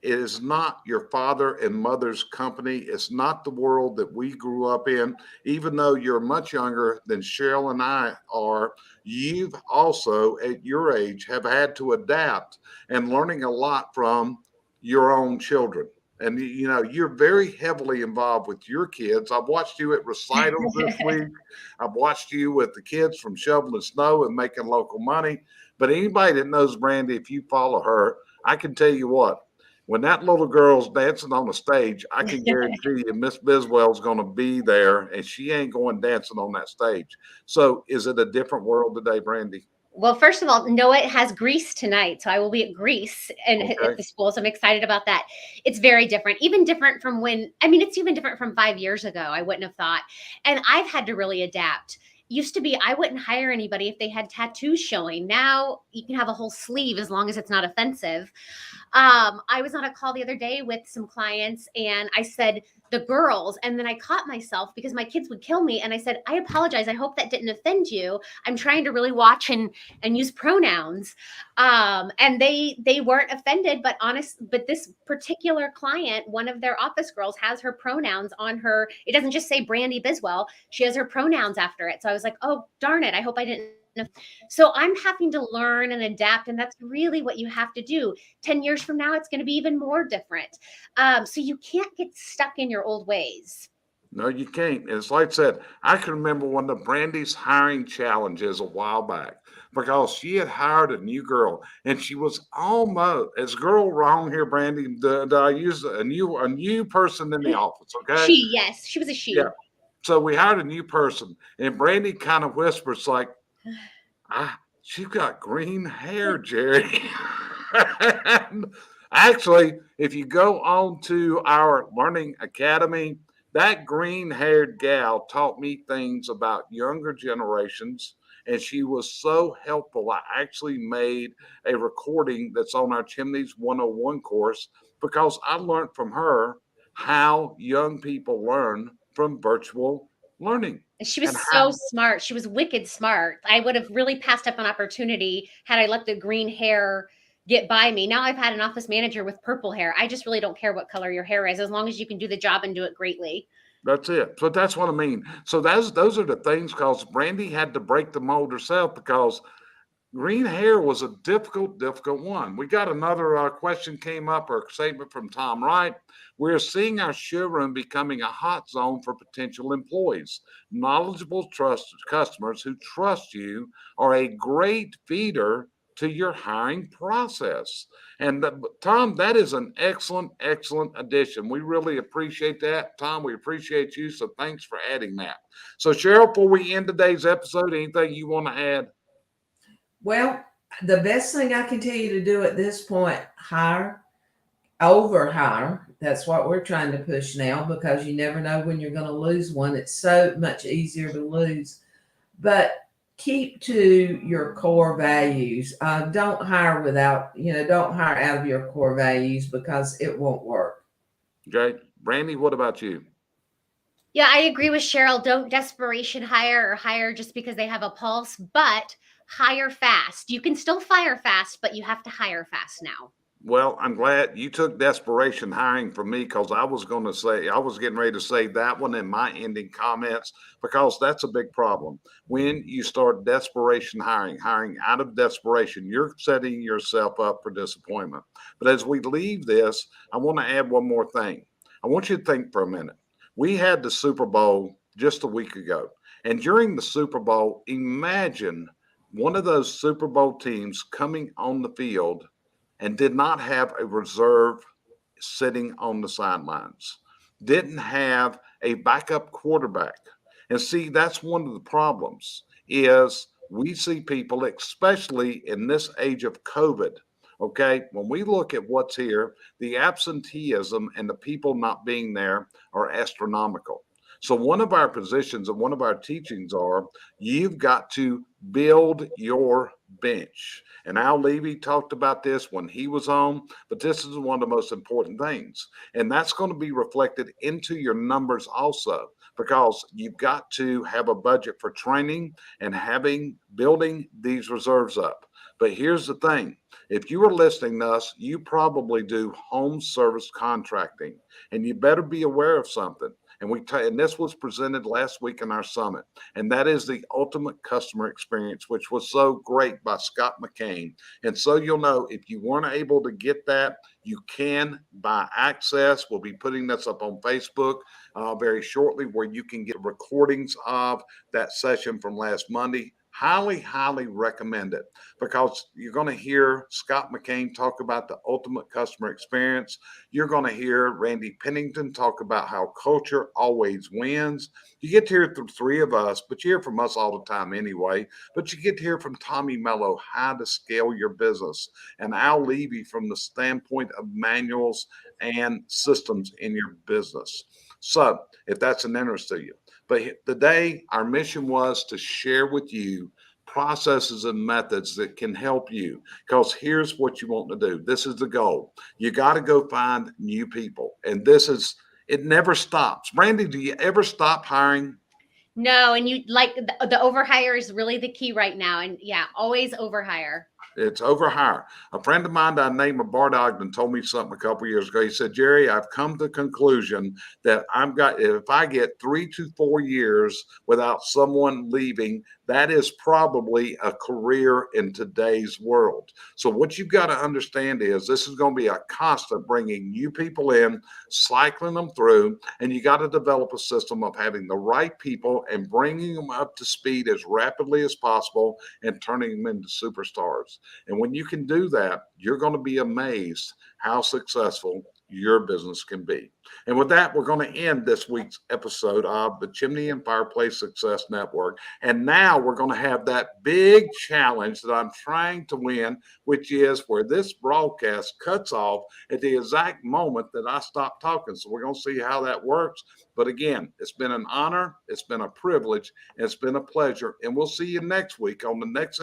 it is not your father and mother's company? It's not the world that we grew up in. Even though you're much younger than Sheryl and I are, you've also, at your age, have had to adapt and learning a lot from your own children. And you know, you're very heavily involved with your kids. I've watched you at recitals this week. I've watched you with the kids from shoveling snow and making local money. But anybody that knows Brandi, if you follow her, I can tell you what, when that little girl's dancing on the stage, I can guarantee you Miss Biswell's going to be there, and she ain't going dancing on that stage. So, is it a different world today, Brandi? Well, first of all, Noah has Greece tonight, so I will be at Greece and at Okay. the school. So I'm excited about that. It's very different, even different from when, I mean, it's even different from 5 years ago. I wouldn't have thought. And I've had to really adapt. Used to be, I wouldn't hire anybody if they had tattoos showing. Now you can have a whole sleeve as long as it's not offensive. I was on a call the other day with some clients and I said, the girls, and then I caught myself because my kids would kill me. And I said, I apologize. I hope that didn't offend you. I'm trying to really watch and use pronouns. And they weren't offended, but this particular client, one of their office girls has her pronouns on her. It doesn't just say Brandi Biswell. She has her pronouns after it. So I was like, oh, darn it. I hope I didn't. So I'm having to learn and adapt. And that's really what you have to do. 10 years from now, it's going to be even more different. So you can't get stuck in your old ways. No, you can't. And it's like I said, I can remember one of Brandi's hiring challenges a while back because she had hired a new girl and she was almost, is girl wrong here, Brandi? Did I use a new person in the office? Okay. Yes, she was a she. Yeah. So we hired a new person and Brandi kind of whispers like, she's got green hair, Jerry. And actually, if you go on to our learning academy, that green haired gal taught me things about younger generations, and she was so helpful. I actually made a recording that's on our Chimneys 101 course because I learned from her how young people learn from virtual learning. She was And so how smart. She was wicked smart. I would have really passed up an opportunity had I let the green hair get by me. Now I've had an office manager with purple hair. I just really don't care what color your hair is, as long as you can do the job and do it greatly. That's it. So that's what I mean. So those are the things because Brandi had to break the mold herself because green hair was a difficult one. We got another question came up or statement from Tom Wright. We're seeing our showroom becoming a hot zone for potential employees. Knowledgeable, trusted customers who trust you are a great feeder to your hiring process. And Tom, that is an excellent addition. We really appreciate that. Tom, we appreciate you. So thanks for adding that. So Sheryl, before we end today's episode, anything you want to add? Well, the best thing I can tell you to do at this point, hire, over hire. That's what we're trying to push now because you never know when you're going to lose one. It's so much easier to lose. But keep to your core values. Don't hire don't hire out of your core values because it won't work. Okay. Brandi, what about you? Yeah, I agree with Sheryl. Don't desperation hire or hire just because they have a pulse, but hire fast. You can still fire fast, but you have to hire fast now. Well, I'm glad you took desperation hiring from me because I was getting ready to say that one in my ending comments because that's a big problem. When you start desperation hiring out of desperation, you're setting yourself up for disappointment. But as we leave this, I want to add one more thing. I want you to think for a minute. We had the Super Bowl just a week ago. And during the Super Bowl, imagine one of those Super Bowl teams coming on the field and did not have a reserve sitting on the sidelines, didn't have a backup quarterback. And see, that's one of the problems is we see people, especially in this age of COVID, Okay, when we look at what's here, the absenteeism and the people not being there are astronomical. So, one of our positions and one of our teachings are you've got to build your bench. And Al Levy talked about this when he was on, but this is one of the most important things. And that's going to be reflected into your numbers also, because you've got to have a budget for training and building these reserves up. But here's the thing, if you are listening to us, you probably do home service contracting, and you better be aware of something. And this was presented last week in our summit, and that is the ultimate customer experience, which was so great by Scott McCain. And so you'll know if you weren't able to get that, you can buy access. We'll be putting this up on Facebook very shortly, where you can get recordings of that session from last Monday. Highly, highly recommend it, because you're going to hear Scott McCain talk about the ultimate customer experience. You're going to hear Randy Pennington talk about how culture always wins. You get to hear from three of us, but you hear from us all the time anyway. But you get to hear from Tommy Mello how to scale your business, and Al Levy from the standpoint of manuals and systems in your business. So if that's an interest to you. But today, our mission was to share with you processes and methods that can help you, because here's what you want to do. This is the goal. You got to go find new people. And it never stops. Brandi, do you ever stop hiring? No, and you like the overhire is really the key right now. And yeah, always overhire. It's overhire. A friend of mine by the name of Bart Ogden told me something a couple of years ago. He said, Jerry, I've come to the conclusion that if I get 3 to 4 years without someone leaving, that is probably a career in today's world. So what you've got to understand is this is going to be a constant bringing new people in, cycling them through, and you got to develop a system of having the right people and bringing them up to speed as rapidly as possible and turning them into superstars. And when you can do that, you're going to be amazed how successful your business can be. And with that, we're going to end this week's episode of the Chimney and Fireplace Success Network. And now we're going to have that big challenge that I'm trying to win, which is where this broadcast cuts off at the exact moment that I stop talking. So we're going to see how that works. But again, it's been an honor, it's been a privilege, and it's been a pleasure. And we'll see you next week on the next